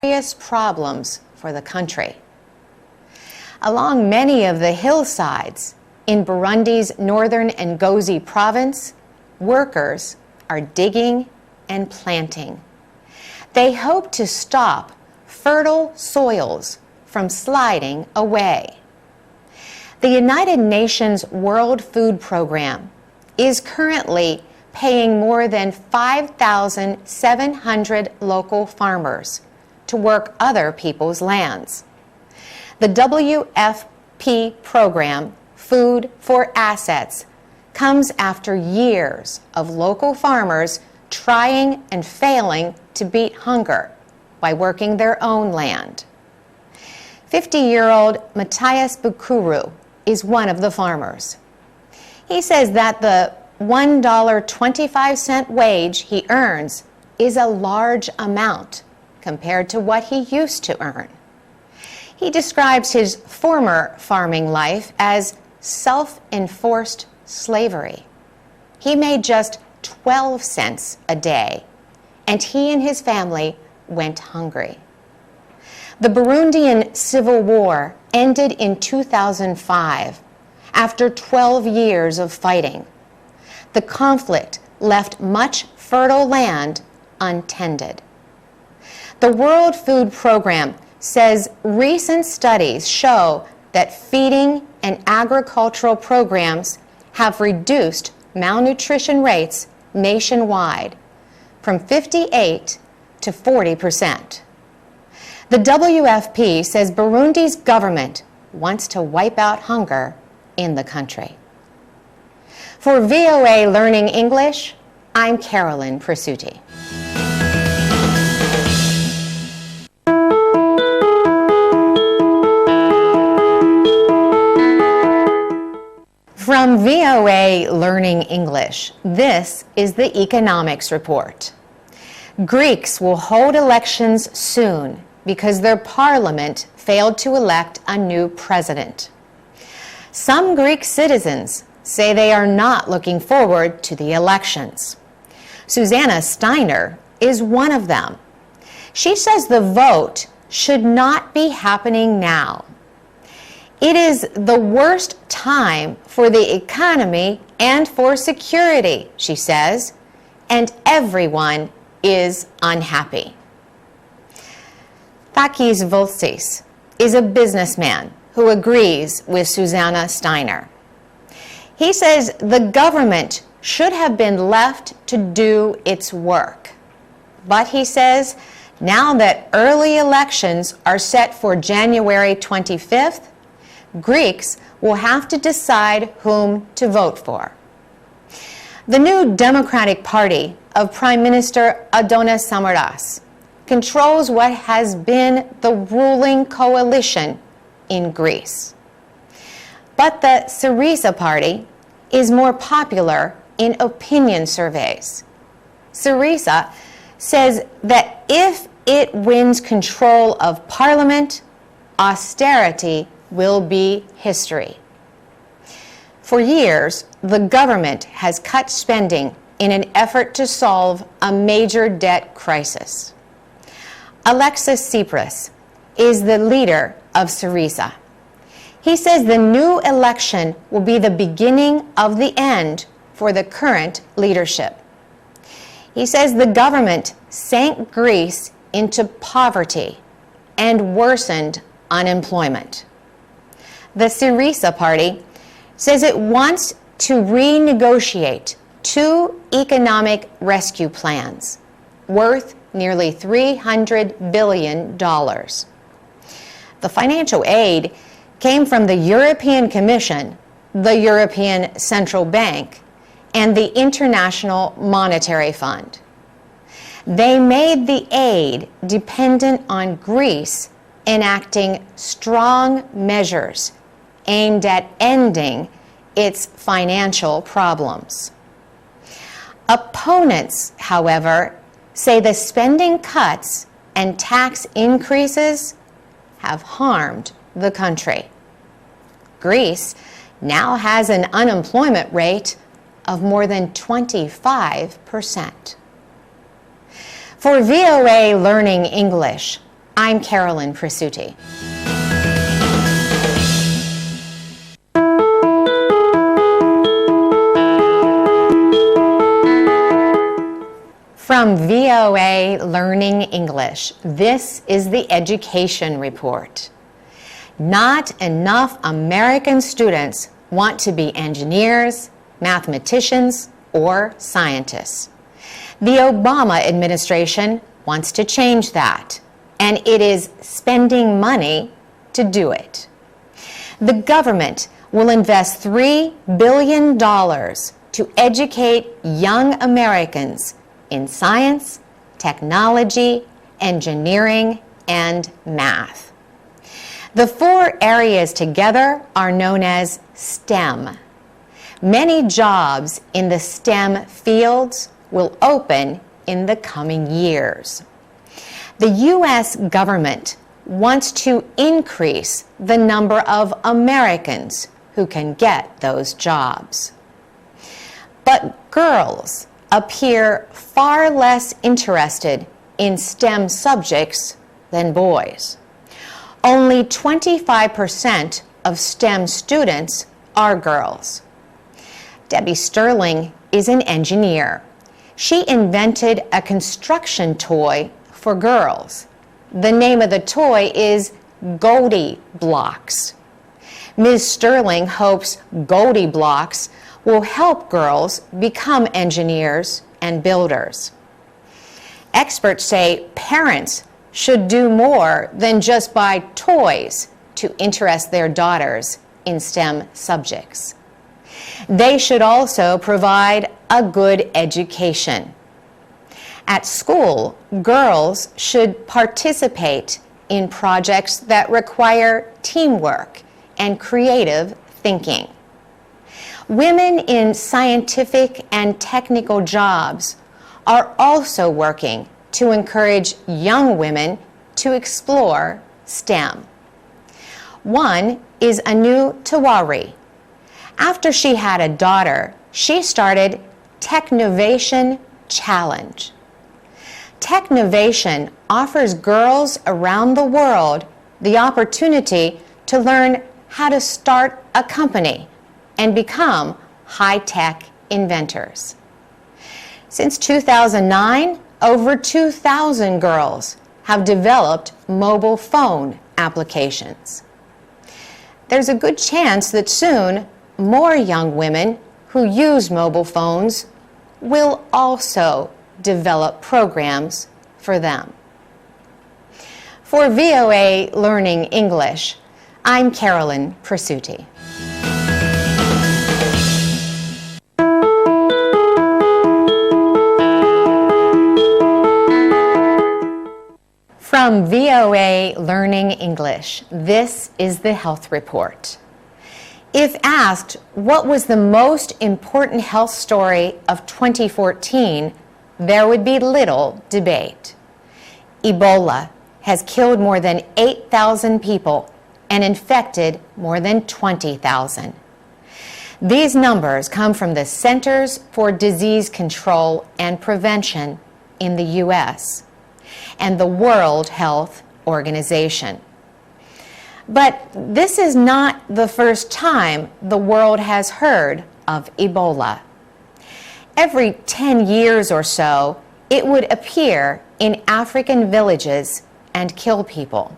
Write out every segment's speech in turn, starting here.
serious problems for the country. Along many of the hillsides in Burundi's northern Ngozi province, workers are digging and planting. They hope to stop fertile soils from sliding away. The United Nations World Food Program is currently paying more than 5,700 local farmers to work other people's lands. The WFP program, Food for Assets, comes after years of local farmers trying and failing to beat hunger by working their own land. 50-year-old Matthias Bukuru is one of the farmers. He says that the $1.25 wage he earns is a large amount compared to what he used to earn. He describes his former farming life as self-enforced slavery. He made just 12 cents a day, and he and his family went hungry. The Burundian Civil War ended in 2005 after 12 years of fighting. The conflict left much fertile land untended. The World Food Program says recent studies show that feeding and agricultural programs have reduced malnutrition rates nationwide from 58 to 40%. The WFP says Burundi's government wants to wipe out hunger in the country. For VOA Learning English, I'm Carolyn Presutti. From VOA Learning English, this is the Economics Report. Greeks will hold elections soon because their parliament failed to elect a new president. Some Greek citizens say they are not looking forward to the elections. Susanna Steiner is one of them. She says the vote should not be happening now. It is the worst time for the economy and for security, she says, and everyone is unhappy. Takis Voltsis is a businessman who agrees with Susanna Steiner. He says the government should have been left to do its work. But he says now that early elections are set for January 25th, Greeks will have to decide whom to vote for. The new Democratic Party of Prime Minister Adonis Samaras controls what has been the ruling coalition in Greece. But the Syriza party is more popular in opinion surveys. Syriza says that if it wins control of parliament, austerity will be history. For years, the government has cut spending in an effort to solve a major debt crisis. Alexis Tsipras is the leader of Syriza. He says the new election will be the beginning of the end for the current leadership. He says the government sank Greece into poverty and worsened unemployment. The Syriza party says it wants to renegotiate two economic rescue plans worth nearly $300 billion. The financial aid came from the European Commission, the European Central Bank, and the International Monetary Fund. They made the aid dependent on Greece enacting strong measures aimed at ending its financial problems. Opponents, however, say the spending cuts and tax increases have harmed the country. Greece now has an unemployment rate of more than 25%. For VOA Learning English, I'm Carolyn Presutti. From VOA Learning English, this is the Education Report. Not enough American students want to be engineers, mathematicians, or scientists. The Obama administration wants to change that, and it is spending money to do it. The government will invest $3 billion to educate young Americans in science, technology, engineering, and math. The four areas together are known as STEM. Many jobs in the STEM fields will open in the coming years. The U.S. government wants to increase the number of Americans who can get those jobs. But girls appear far less interested in STEM subjects than boys. Only 25% of STEM students are girls. Debbie Sterling is an engineer. She invented a construction toy for girls. The name of the toy is Goldie Blocks. Ms. Sterling hopes Goldie Blocks will help girls become engineers and builders. Experts say parents should do more than just buy toys to interest their daughters in STEM subjects. They should also provide a good education. At school, girls should participate in projects that require teamwork and creative thinking. Women in scientific and technical jobs are also working to encourage young women to explore STEM. One is Anu Tiwari. After she had a daughter, she started Technovation Challenge. Technovation offers girls around the world the opportunity to learn how to start a company and become high-tech inventors. Since 2009, over 2,000 girls have developed mobile phone applications. There's a good chance that soon more young women who use mobile phones will also develop programs for them. For VOA Learning English, I'm Carolyn Presutti. From VOA Learning English, this is the Health Report. If asked what was the most important health story of 2014, there would be little debate. Ebola has killed more than 8,000 people and infected more than 20,000. These numbers come from the Centers for Disease Control and Prevention in the U.S. and the World Health Organization. But this is not the first time the world has heard of Ebola. Every 10 years or so, it would appear in African villages and kill people.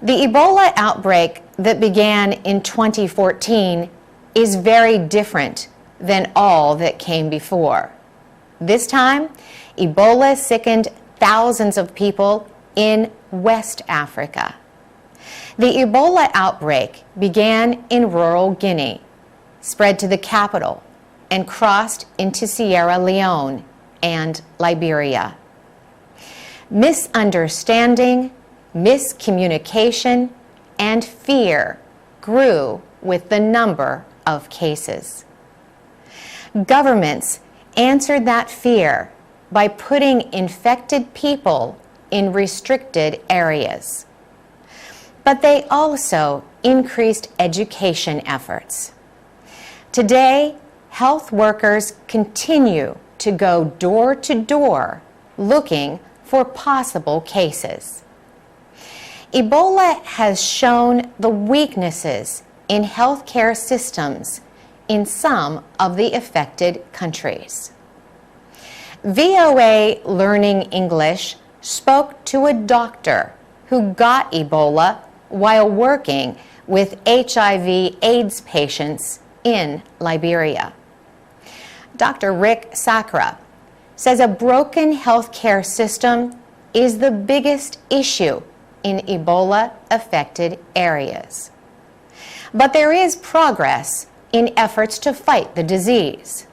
The Ebola outbreak that began in 2014 is very different than all that came before. This time, Ebola sickened thousands of people in West Africa. The Ebola outbreak began in rural Guinea, spread to the capital, and crossed into Sierra Leone and Liberia. Misunderstanding, miscommunication, and fear grew with the number of cases. Governments answered that fear by putting infected people in restricted areas. But they also increased education efforts. Today, health workers continue to go door to door looking for possible cases. Ebola has shown the weaknesses in healthcare systems in some of the affected countries. VOA Learning English spoke to a doctor who got Ebola while working with HIV/AIDS patients in Liberia. Dr. Rick Sakra says a broken healthcare system is the biggest issue in Ebola-affected areas. But there is progress in efforts to fight the disease.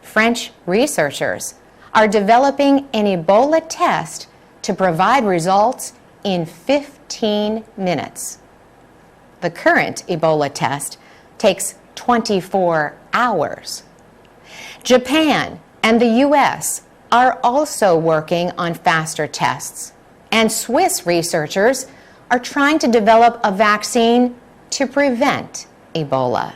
French researchers are developing an Ebola test to provide results in 15 minutes. The current Ebola test takes 24 hours. Japan and the US are also working on faster tests, and Swiss researchers are trying to develop a vaccine to prevent Ebola.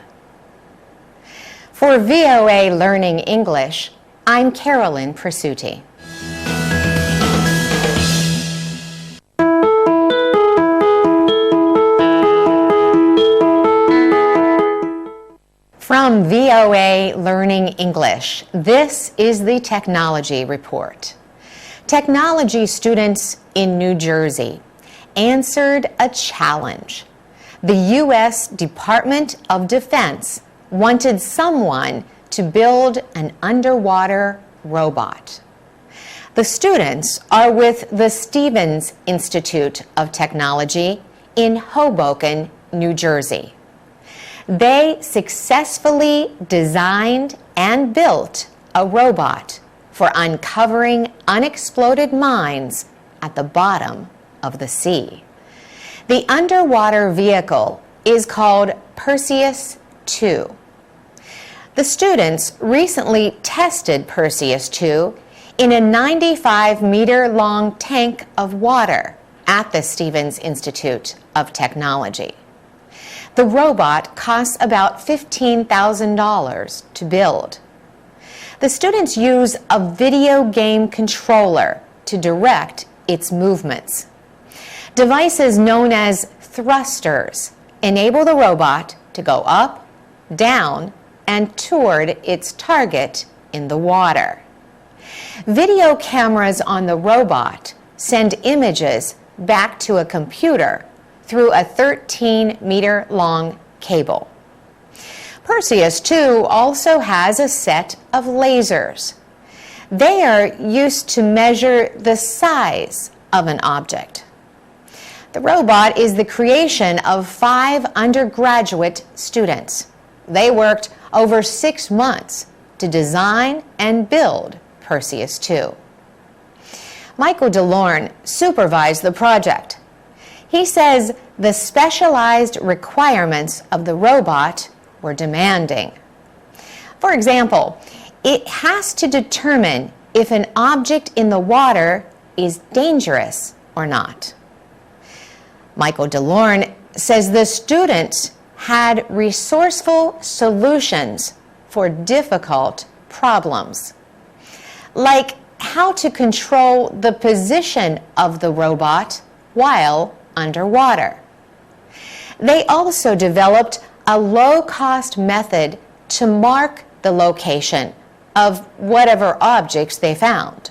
For VOA Learning English, I'm Carolyn Presutti. From VOA Learning English, this is the Technology Report. Technology students in New Jersey answered a challenge. The U.S. Department of Defense wanted someone to build an underwater robot. The students are with the Stevens Institute of Technology in Hoboken, New Jersey. They successfully designed and built a robot for uncovering unexploded mines at the bottom of the sea. The underwater vehicle is called Perseus 2. The students recently tested Perseus 2 in a 95-meter-long tank of water at the Stevens Institute of Technology. The robot costs about $15,000 to build. The students use a video game controller to direct its movements. Devices known as thrusters enable the robot to go up, down, and toward its target in the water. Video cameras on the robot send images back to a computer through a 13-meter-long cable. Perseus 2 also has a set of lasers. They are used to measure the size of an object. The robot is the creation of 5 undergraduate students. They worked over 6 months to design and build Perseus 2. Michael DeLorne supervised the project. He says the specialized requirements of the robot were demanding. For example, it has to determine if an object in the water is dangerous or not. Michael DeLorne says the students had resourceful solutions for difficult problems, like how to control the position of the robot while underwater. They also developed a low-cost method to mark the location of whatever objects they found.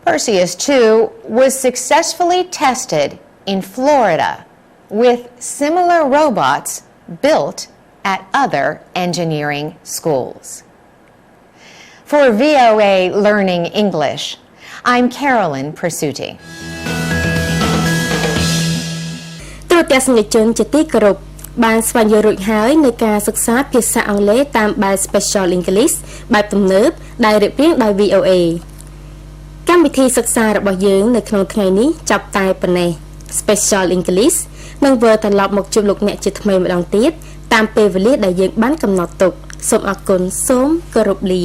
Perseus 2 was successfully tested in Florida with similar robots built at other engineering schools. For VOA Learning English, I'm Carolyn Presutti. ទូរទស្សនិកជនជាទីគោរពបានស្វែងយល់រួចហើយនៃការសិក្សាភាសាអង់គ្លេសតាមបែប Special English បែបទំនើបដែលរៀបរៀងដោយ VOA កម្មវិធីសិក្សារបស់យើងនៅក្នុងថ្ងៃនេះចាប់តែប៉ុណ្ណេះ Special English នឹងវិលត្រឡប់មកជួបលោកអ្នកជាថ្មីម្ដងទៀតតាមពេលវេលាដែលយើងបានកំណត់ទុកសូមអរគុណសូមគោរពលា